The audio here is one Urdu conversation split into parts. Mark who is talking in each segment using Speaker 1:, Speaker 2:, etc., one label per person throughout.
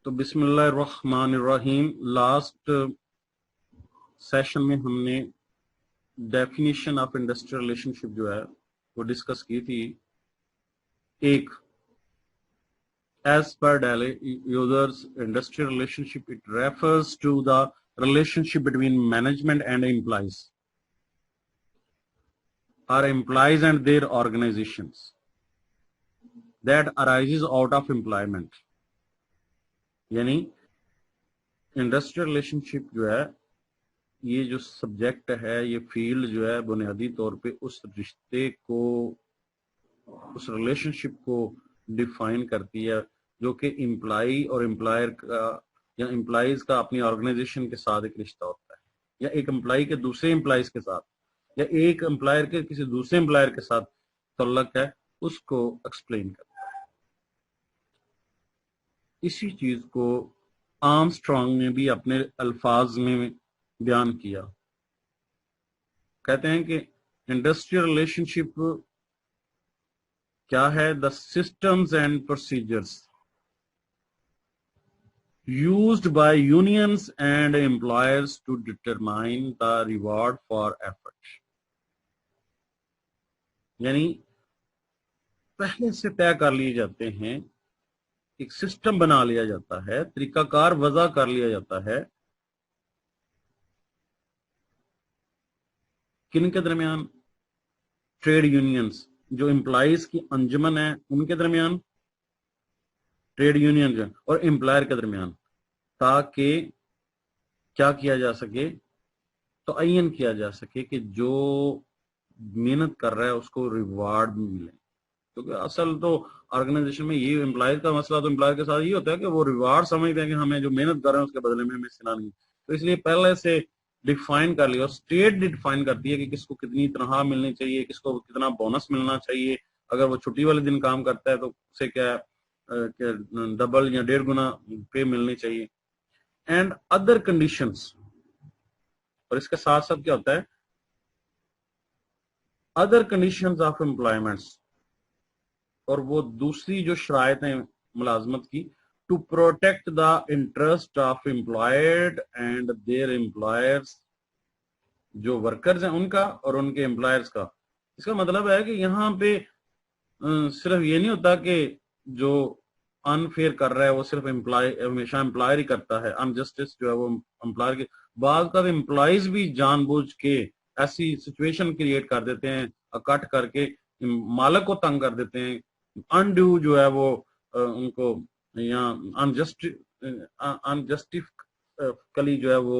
Speaker 1: تو بسم اللہ الرحمن الرحیم. لاسٹ سیشن میں ہم نے definition of industrial relationship جو ہے وہ ڈسکس کی تھی. ایک ایز پر ڈیلے یوزرز industrial relationship it refers to the relationship between management and employees or employees and their organizations that arises out of employment. یعنی انڈسٹریل ریلیشن شپ جو ہے یہ جو سبجیکٹ ہے یہ فیلڈ جو ہے بنیادی طور پہ اس رشتے کو اس ریلیشن شپ کو ڈیفائن کرتی ہے جو کہ امپلائی اور امپلائر کا یا امپلائیز کا اپنی آرگنائزیشن کے ساتھ ایک رشتہ ہوتا ہے یا ایک امپلائی کے دوسرے امپلائیز کے ساتھ یا ایک امپلائر کے کسی دوسرے امپلائر کے ساتھ تعلق ہے اس کو ایکسپلین کرتا ہے. اسی چیز کو آرمسٹرانگ نے بھی اپنے الفاظ میں بیان کیا. کہتے ہیں کہ انڈسٹریل ریلیشن شپ کیا ہے؟ The systems and procedures used by unions and employers to determine the reward for effort. یعنی پہلے سے طے کر لیے جاتے ہیں، ایک سسٹم بنا لیا جاتا ہے، طریقہ کار وضع کر لیا جاتا ہے کن کے درمیان؟ ٹریڈ یونینز جو امپلائیز کی انجمن ہے ان کے درمیان، ٹریڈ یونین جو اور امپلائر کے درمیان، تاکہ کیا کیا جا سکے؟ تعین کیا جا سکے کہ جو محنت کر رہا ہے اس کو ریوارڈ بھی ملے. کیونکہ اصل تو آرگنائزیشن میں یہ امپلائر کا مسئلہ تو امپلائر کے ساتھ یہ ہوتا ہے کہ وہ ریوارڈ سمجھتے ہیں کہ ہمیں جو محنت کر رہے ہیں اس کے بدلے میں ہمیں سنا نہیں. تو اس لیے پہلے سے ڈیفائن کر لیا، اور اسٹیٹ ڈیفائن کرتی ہے کہ کس کو کتنی تنخواہ ملنی چاہیے، کس کو کتنا بونس ملنا چاہیے، اگر وہ چھٹی والے دن کام کرتا ہے تو اسے کیا ڈبل یا 1.5 گنا پے ملنی چاہیے. اینڈ ادر کنڈیشنز، اور اس کے ساتھ ساتھ کیا ہوتا ہے؟ ادر کنڈیشنز آف امپلائمنٹس، اور وہ دوسری جو شرائط ہیں ملازمت کی، to protect the interest of employed and their employers, جو ورکرز ہیں ان کا اور ان کے امپلائرس کا. اس کا مطلب ہے کہ یہاں پہ صرف یہ نہیں ہوتا کہ جو انفیئر کر رہا ہے وہ صرف ہمیشہ امپلائر ہی کرتا ہے، انجسٹس جو ہے وہ امپلائر کے، بعض کا امپلائیز بھی جان بوجھ کے ایسی سچویشن کریٹ کر دیتے ہیں، اکٹ کر کے مالک کو تنگ کر دیتے ہیں، انڈیو جو ہے وہ ان کو یا انجسٹیفکلی جو ہے وہ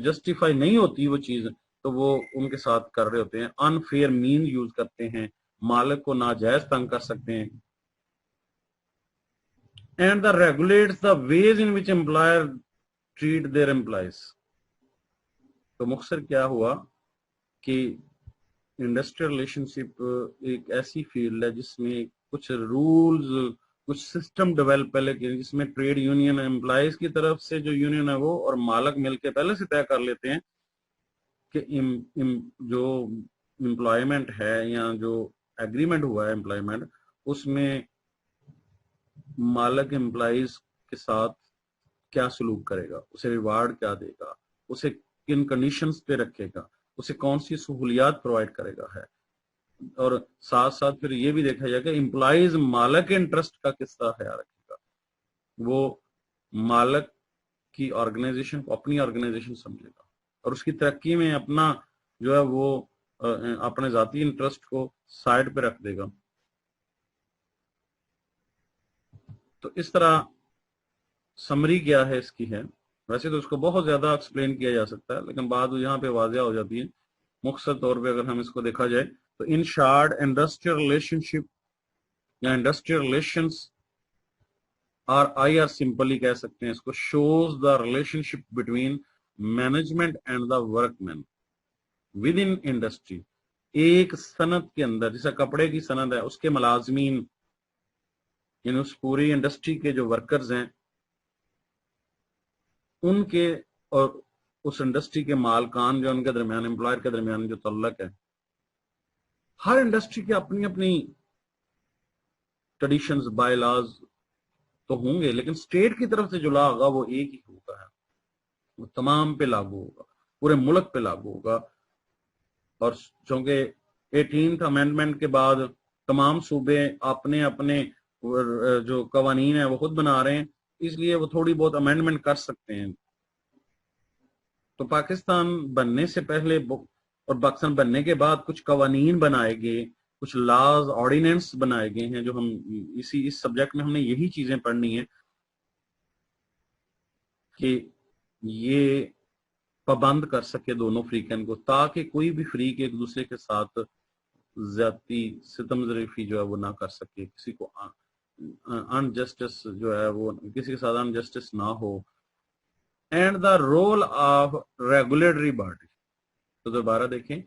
Speaker 1: جسٹیفائی نہیں ہوتی وہ چیز، تو وہ ان کے ساتھ کر رہے ہوتے ہیں، انفیئر مین یوز کرتے ہیں، مالک کو ناجائز تنگ کر سکتے ہیں. And that regulates the ways in which employer treat their employees. تو مختصر کیا ہوا کہ انڈسٹریل ریلیشن شپ ایک ایسی فیلڈ ہے جس میں کچھ رولز، کچھ سسٹم ڈیولپ پہلے کیے، جس میں ٹریڈ یونین امپلائیز کی طرف سے جو یونین ہے وہ اور مالک مل کے پہلے سے طے کر لیتے ہیں کہ جو امپلائمنٹ ہے یا جو ایگریمنٹ ہوا ہے امپلائمنٹ، اس میں مالک امپلائیز کے ساتھ کیا سلوک کرے گا، اسے ریوارڈ کیا دے گا، اسے کن کنڈیشنز پہ رکھے گا، اسے کون سی سہولیات پرووائڈ کرے گا ہے. اور ساتھ ساتھ پھر یہ بھی دیکھا جائے کہ امپلائیز مالک کے انٹرسٹ کا کس طرح خیال رکھے گا، وہ مالک کی آرگنائزیشن کو اپنی آرگنائزیشن سمجھے گا اور اس کی ترقی میں اپنا جو ہے وہ اپنے ذاتی انٹرسٹ کو سائڈ پہ رکھ دے گا. تو اس طرح سمری کیا ہے اس کی ہے، ویسے تو اس کو بہت زیادہ ایکسپلین کیا جا سکتا ہے لیکن بات یہاں پہ واضح ہو جاتی ہے. مختصر طور پہ اگر ہم اس کو دیکھا جائے تو ان شارٹ انڈسٹریل ریلیشن شپ یا انڈسٹریل ریلیشنز اور آئی آر سمپلی کہہ سکتے ہیں اس کو، shows the relationship between management and the work main with in industry. ایک صنعت کے اندر، جیسا کپڑے کی صنعت ہے، اس کے ملازمین یعنی اس پوری انڈسٹری کے جو ورکرز ہیں ان کے اور اس انڈسٹری کے مالکان جو ان کے درمیان، امپلائر کے درمیان جو تعلق ہے، ہر انڈسٹری کے اپنی اپنی ٹریڈیشنز، بائی لاز تو ہوں گے، لیکن اسٹیٹ کی طرف سے جو لا ہوگا وہ ایک ہی ہوگا، وہ تمام پہ لاگو ہوگا، پورے ملک پہ لاگو ہوگا. اور چونکہ 18th امینڈمنٹ کے بعد تمام صوبے اپنے اپنے جو قوانین ہیں وہ خود بنا رہے ہیں، اس لیے وہ تھوڑی بہت امینڈمنٹ کر سکتے ہیں. تو پاکستان بننے سے پہلے اور پاکستان بننے کے بعد کچھ قوانین بنائے گئے، کچھ لاز آرڈیننس بنائے گئے ہیں، جو ہم اس سبجیکٹ میں ہم نے یہی چیزیں پڑھنی ہیں کہ یہ پابند کر سکے دونوں فریقین کو، تاکہ کوئی بھی فریق ایک دوسرے کے ساتھ زیادتی ستم ظریفی جو ہے وہ نہ کر سکے، کسی کو انجسٹس جو ہے وہ کسی کے ساتھ انجسٹس نہ ہو. And the role of regulatory body. تو دوبارہ دیکھیں،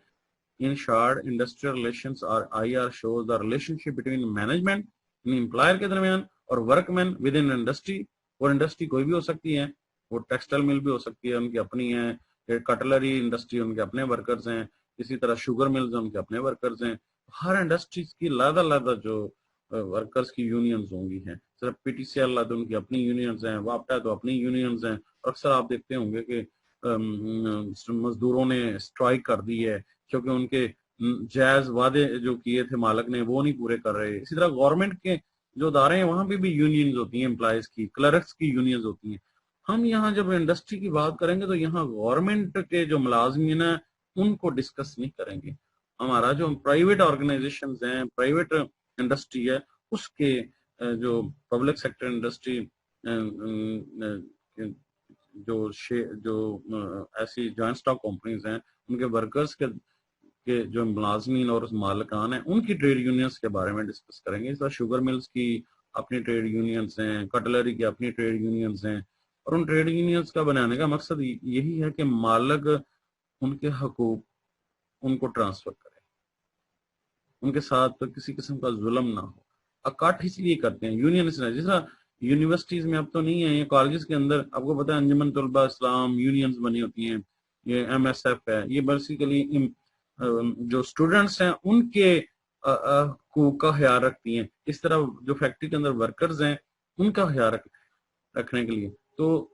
Speaker 1: ان شارٹ انڈسٹریل ریلیشنز اور IR shows the relationship between management employer کے درمیان اور work main with in industry. اور انڈسٹری کوئی بھی ہو سکتی ہے، وہ ٹیکسٹائل مل بھی ہو سکتی ہے، ان کی اپنی ہے، کٹلری انڈسٹری ان کے اپنے ورکرز ہیں، اسی طرح شوگر ملز ان کے اپنے ورکرز ہیں. ہر انڈسٹریز کی علیحدہ جو ورکرز کی یونینز ہوں گی ہیں. صرف PTCL ہے تو ان کی اپنی یونینز ہیں، واپٹا تو اپنی یونینز ہیں. اور اکثر آپ دیکھتے ہوں گے کہ مزدوروں نے اسٹرائک کر دی ہے کیونکہ ان کے جائز وعدے جو کیے تھے مالک نے وہ نہیں پورے کر رہے. اسی طرح گورنمنٹ کے جو ادارے ہیں وہاں پہ بھی یونینز ہوتی ہیں، امپلائیز کی، کلرکس کی یونینز ہوتی ہیں. ہم یہاں جب انڈسٹری کی بات کریں گے تو یہاں گورنمنٹ کے جو ملازمین ہیں ان کو ڈسکس نہیں کریں گے. ہمارا جو پرائیویٹ آرگنائزیشنز ہیں، پرائیویٹ انڈسٹری ہے، اس کے جو پبلک سیکٹر انڈسٹری جو ایسی جوائنٹ اسٹاک کمپنیز ہیں، ان کے ورکرز کے جو ملازمین اور مالکان ہیں ان کی ٹریڈ یونینز کے بارے میں ڈسکس کریں گے. اس طرح شوگر ملز کی اپنی ٹریڈ یونینز ہیں، کٹلری کی اپنی ٹریڈ یونینز ہیں. اور ان ٹریڈ یونینز کا بنانے کا مقصد یہی ہے کہ مالک ان کے حقوق ان کو ٹرانسفر کرے، ان کے ساتھ کسی قسم کا ظلم نہ ہو. اکاٹھ اس لیے کرتے ہیں یونین، جس طرح یونیورسٹیز میں اب تو نہیں ہے، یہ کالجز کے اندر آپ کو پتا ہے انجمن طلباء اسلام یونینز بنی ہوتی ہیں، یہ MSF ہے. یہ بیسیکلی جو اسٹوڈنٹس ہیں ان کے حقوق کا خیال رکھتی ہیں. اس طرح جو فیکٹری کے اندر ورکرز ہیں ان کا خیال رکھنے کے لیے. تو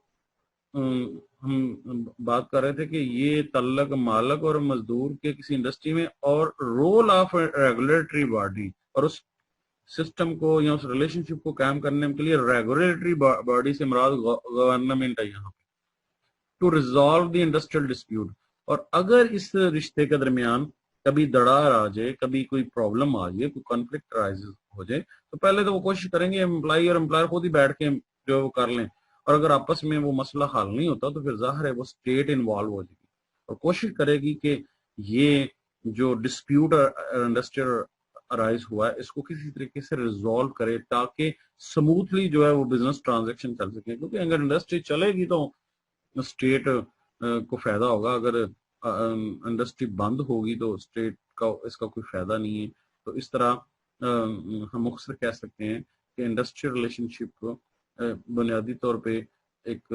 Speaker 1: ہم بات کر رہے تھے کہ یہ تعلق مالک اور مزدور کے کسی انڈسٹری میں، اور رول آف ریگولیٹری باڈی، اور اس سسٹم کو یا اس ریلیشن شپ کو قائم کرنے کے لیے ریگولیٹری باڈی سے مراد گورنمنٹ ہے یہاں پہ، to resolve the industrial dispute. اور اگر اس رشتے کے درمیان کبھی دراڑ آ جائے، کبھی کوئی پرابلم آ جائے، کوئی کانفلکٹ رائز ہو جائے، تو پہلے تو وہ کوشش کریں گے امپلائی اور امپلائر خود ہی بیٹھ کے جو وہ کر لیں. اور اگر آپس میں وہ مسئلہ حل نہیں ہوتا تو پھر ظاہر ہے وہ اسٹیٹ انوالو ہو جائے گی اور کوشش کرے گی کہ یہ جو ڈسپیوٹ انڈسٹریل ارائز ہوا ہے اس کو کسی طریقے سے ریزالو کرے تاکہ سموتھلی جو ہے وہ بزنس ٹرانزیکشن چل سکے. کیونکہ اگر انڈسٹری چلے گی تو اسٹیٹ کو فائدہ ہوگا، اگر انڈسٹری بند ہوگی تو اسٹیٹ کا اس کا کوئی فائدہ نہیں ہے. تو اس طرح ہم مختصر کہہ سکتے ہیں کہ انڈسٹریل ریلیشن شپ کو بنیادی طور پہ ایک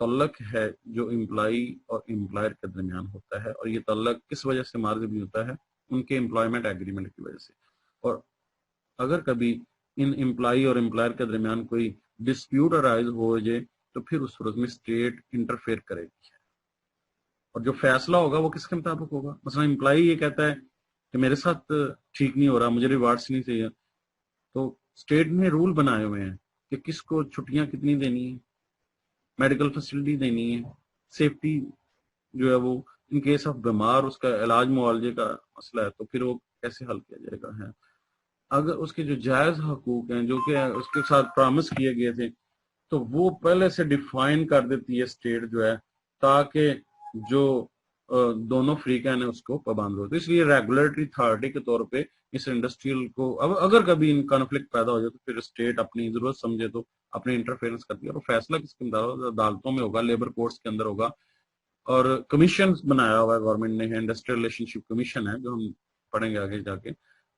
Speaker 1: تعلق ہے جو امپلائی اور امپلائر کے درمیان ہوتا ہے. اور یہ تعلق کس وجہ سے مارزبی ہوتا ہے؟ ان کے امپلائمنٹ ایگریمنٹ کی وجہ سے. اور اگر کبھی ان امپلائی اور امپلائر کے درمیان کوئی ڈسپیوٹ ارائز ہو جائے تو پھر اس صورت میں اسٹیٹ انٹرفیئر کرے گی، اور جو فیصلہ ہوگا وہ کس کے مطابق ہوگا. مثلا امپلائی یہ کہتا ہے کہ میرے ساتھ ٹھیک نہیں ہو رہا، مجھے ریوارڈس نہیں چاہیے، تو اسٹیٹ نے رول بنائے ہوئے ہیں کہ کس کو چھٹیاں کتنی دینی ہے، میڈیکل فیسلٹی دینی ہے، سیفٹی جو ہے وہ ان کیس آف بیمار اس کا علاج معالجے کا مسئلہ ہے تو پھر وہ کیسے حل کیا جائے گا ہے. اگر اس کے جو جائز حقوق ہیں جو کہ اس کے ساتھ پرامس کیے گئے تھے تو وہ پہلے سے ڈیفائن کر دیتی ہے اسٹیٹ جو ہے، تاکہ جو دونوں فریقین ہیں اس کو پابند ہو. تو اس لیے ریگولیٹری اتھارٹی کے طور پہ اس انڈسٹریل کو اب اگر کبھی ان کانفلکٹ پیدا ہو جائے تو پھر اسٹیٹ اپنی ضرورت سمجھے تو اپنی انٹرفیئرنس کرتی ہے. اور فیصلہ کس کے اندر؟ عدالتوں میں ہوگا، لیبر کورٹس کے اندر ہوگا. اور کمیشن بنایا ہوا ہے گورنمنٹ نے، انڈسٹریل ریلیشن شپ کمیشن ہے جو ہم پڑھیں گے آگے جا کے،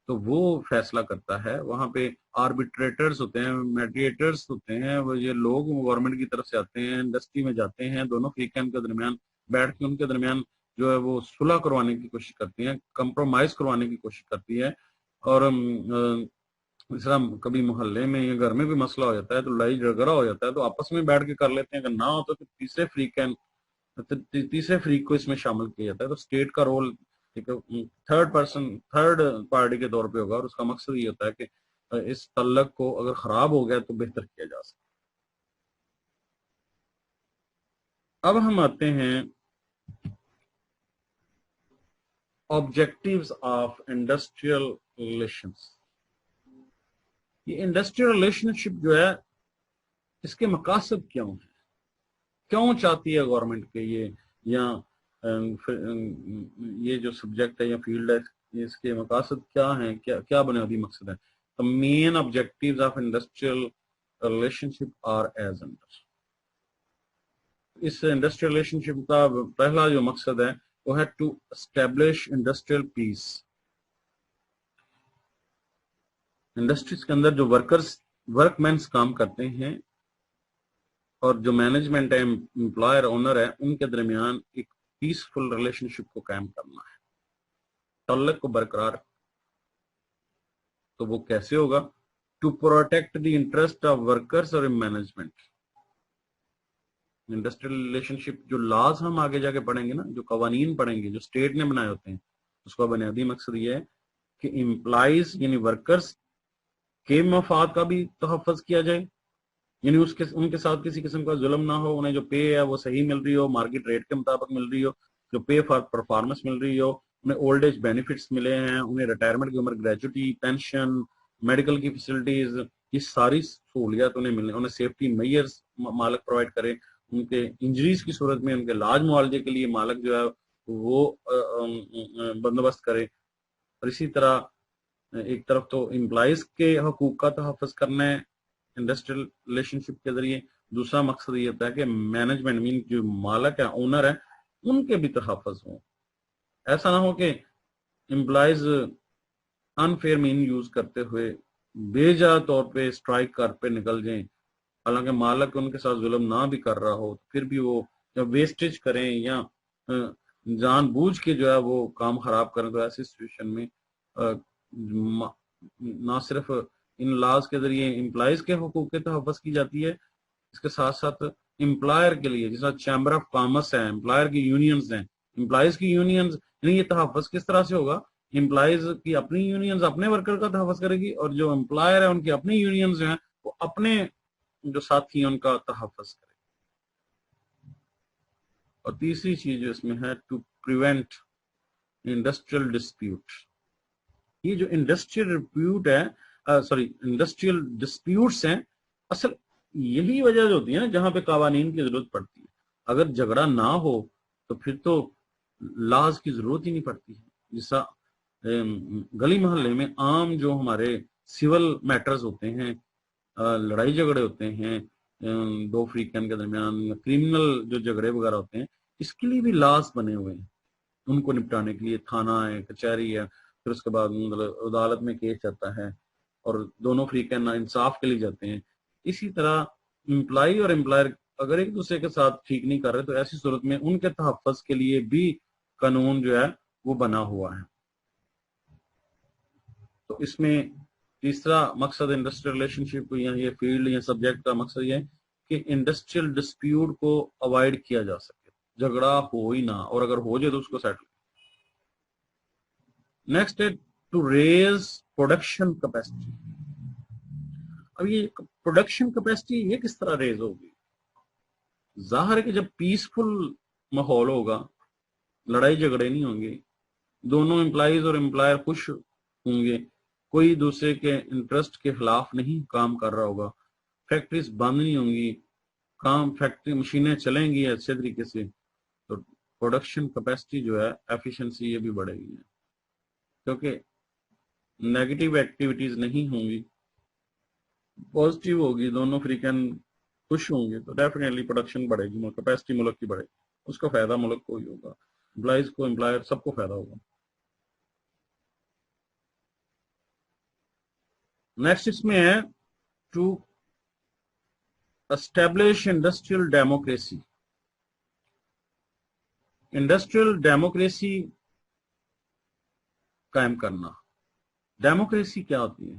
Speaker 1: تو وہ فیصلہ کرتا ہے. وہاں پہ آربیٹریٹرز ہوتے ہیں، میڈیٹرز ہوتے ہیں، وہ یہ لوگ گورنمنٹ کی طرف سے آتے ہیں، انڈسٹری میں جاتے ہیں، دونوں فریقین کے درمیان بیٹھ کے ان کے درمیان جو ہے وہ صلح کروانے کی کوشش کرتی ہیں، کمپرومائز کروانے کی کوشش کرتی ہے. اور اس طرح کبھی محلے میں یا گھر میں بھی مسئلہ ہو جاتا ہے تو لڑائی جھگڑا ہو جاتا ہے تو آپس میں بیٹھ کے کر لیتے ہیں، اگر نہ ہو تو پھر تیسرے فریق کو اس میں شامل کیا جاتا ہے. تو اسٹیٹ کا رول ایک تھرڈ پارٹی کے طور پہ ہوگا، اور اس کا مقصد یہ ہوتا ہے کہ اس تعلق کو اگر خراب ہو گیا تو بہتر کیا جا سکے. اب ہم آتے ہیں آبجیکٹیوز آف انڈسٹریل ریلیشنز. یہ انڈسٹریل ریلیشن شپ جو ہے اس کے مقاصد کیوں ہیں، کیوں چاہتی ہے گورنمنٹ کے یہ، یا یہ جو سبجیکٹ ہے یا فیلڈ ہے اس کے مقاصد کیا ہیں، کیا بنیادی مقصد ہے. The main objectives of industrial relationship are as under. اس انڈسٹریل ریلیشن شپ کا پہلا جو مقصد ہے وہ ہے to establish industrial peace. Industries کے اندر جو ورک مینس کام کرتے ہیں اور جو مینجمنٹ ہے، امپلائر اونر ہے، ان کے درمیان ایک پیسفل ریلیشن شپ کو قائم کرنا ہے، تعلق کو برقرار. تو وہ کیسے ہوگا؟ To protect the interest of workers اور مینجمنٹ. انڈسٹریل ریلیشن شپ جو لاز ہم آگے جا کے پڑھیں گے نا، جو قوانین پڑھیں گے جو اسٹیٹ نے بنائے ہوتے ہیں، اس کا بنیادی مقصد یہ ہے کہ امپلائیز یعنی ورکرس کے مفاد کا بھی تحفظ کیا جائے، یعنی ان کے ساتھ کسی قسم کا ظلم نہ ہو، انہیں جو پے ہے وہ صحیح مل رہی ہو، مارکیٹ ریٹ کے مطابق مل رہی ہو، جو پے فار پرفارمنس مل رہی ہو، انہیں اولڈ ایج بینیفٹس ملے ہیں، انہیں ریٹائرمنٹ کی عمر، گریجوٹی، پینشن، میڈیکل کی فیسلٹیز، یہ ساری سہولیات انہیں ملیں، انہیں سیفٹی میئرز مالک پرووائڈ کرے، ان کے انجریز کی صورت میں ان کے علاج معالجے کے لیے مالک جو ہے وہ بندوبست کرے. اور اسی طرح ایک طرف تو امپلائیز کے حقوق کا تحفظ کرنا ہے انڈسٹریل ریلیشن شپ کے ذریعے، دوسرا مقصد یہ ہوتا ہے کہ مینجمنٹ مین جو مالک ہے، اونر ہے، ان کے بھی تحفظ ہوں. ایسا نہ ہو کہ امپلائیز انفیئر مین یوز کرتے ہوئے بے جا طور پہ اسٹرائک کر پہ نکل جائیں، حالانکہ مالک ان کے ساتھ ظلم نہ بھی کر رہا ہو، پھر بھی وہ جب ویسٹیج کریں یا جان بوجھ کے جو ہے وہ کام خراب کریں. تو ایسی سچویشن میں نہ صرف ان لاز کے ذریعے امپلائیز کے حقوق کے تحفظ کی جاتی ہے، اس کے ساتھ ساتھ امپلائر کے لیے جیسا چیمبر آف کامرس ہے، امپلائر کی یونینز ہیں، امپلائیز کی یونینز، یعنی یہ تحفظ کس طرح سے ہوگا؟ امپلائیز کی اپنی یونینز اپنے ورکر کا تحفظ کرے گی، اور جو امپلائر ہے ان کی اپنی یونینز ہیں وہ اپنے جو ساتھی ہیں ان کا تحفظ کرے. اور تیسری چیز جو اس میں ہے ٹو پریونٹ انڈسٹریل ڈسپیوٹ. یہ جو انڈسٹریل ڈسپیوٹس ہیں، اصل یہی وجہ جو ہوتی ہے نا جہاں پہ قوانین کی ضرورت پڑتی ہے. اگر جھگڑا نہ ہو تو پھر تو لاز کی ضرورت ہی نہیں پڑتی. جیسا گلی محلے میں عام جو ہمارے سول میٹرز ہوتے ہیں، لڑائی جھگڑے ہوتے ہیں دو فریقین کے درمیان، یا کریمنل جو جھگڑے وغیرہ ہوتے ہیں، اس کے لیے بھی لاز بنے ہوئے ہیں. ان کو نپٹانے کے لیے تھانہ ہے، کچہری ہے، پھر اس کے بعد عدالت میں کیس جاتا ہے اور دونوں فریقین انصاف کے لیے جاتے ہیں. اسی طرح امپلائی اور امپلائر اگر ایک دوسرے کے ساتھ ٹھیک نہیں کر رہے تو ایسی صورت میں ان کے تحفظ کے لیے بھی قانون جو ہے وہ بنا ہوا ہے. تو اس میں تیسرا مقصد انڈسٹریل ریلیشن شپ یا یہ فیلڈ یا سبجیکٹ کا مقصد یہ ہے کہ انڈسٹریل ڈسپیوٹ کو اوائڈ کیا جا سکے، جھگڑا ہو ہی نہ، اور اگر ہو جائے تو اس کو سیٹل. نیکسٹ ہے ٹو ریز پروڈکشن کیپیسٹی. اب یہ پروڈکشن کیپیسٹی یہ کس طرح ریز ہوگی؟ ظاہر ہے کہ جب پیسفل ماحول ہوگا، لڑائی جھگڑے نہیں ہوں گے، دونوں امپلائیز اور امپلائر خوش ہوں گے، کوئی دوسرے کے انٹرسٹ کے خلاف نہیں کام کر رہا ہوگا، فیکٹریز بند نہیں ہوں گی، فیکٹری مشینیں چلیں گی اچھے طریقے سے، تو پروڈکشن کیپیسٹی جو ہے ایفیشنسی یہ بھی بڑھے گی، کیونکہ نیگیٹو ایکٹیویٹیز نہیں ہوں گی، پازیٹیو ہوگی، دونوں فریقین خوش ہوں گے، تو ڈیفینیٹلی پروڈکشن بڑھے گی، کیپیسٹی ملک کی بڑھے گی، اس کا فائدہ ملک کو ہی ہوگا، امپلائیز کو، امپلائر سب کو فائدہ ہوگا. نیکسٹ اس میں ہے to establish industrial democracy. Industrial democracy قائم کرنا. ڈیموکریسی کیا ہوتی ہے؟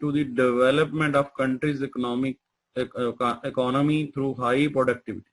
Speaker 1: to the development of country's economy through high productivity।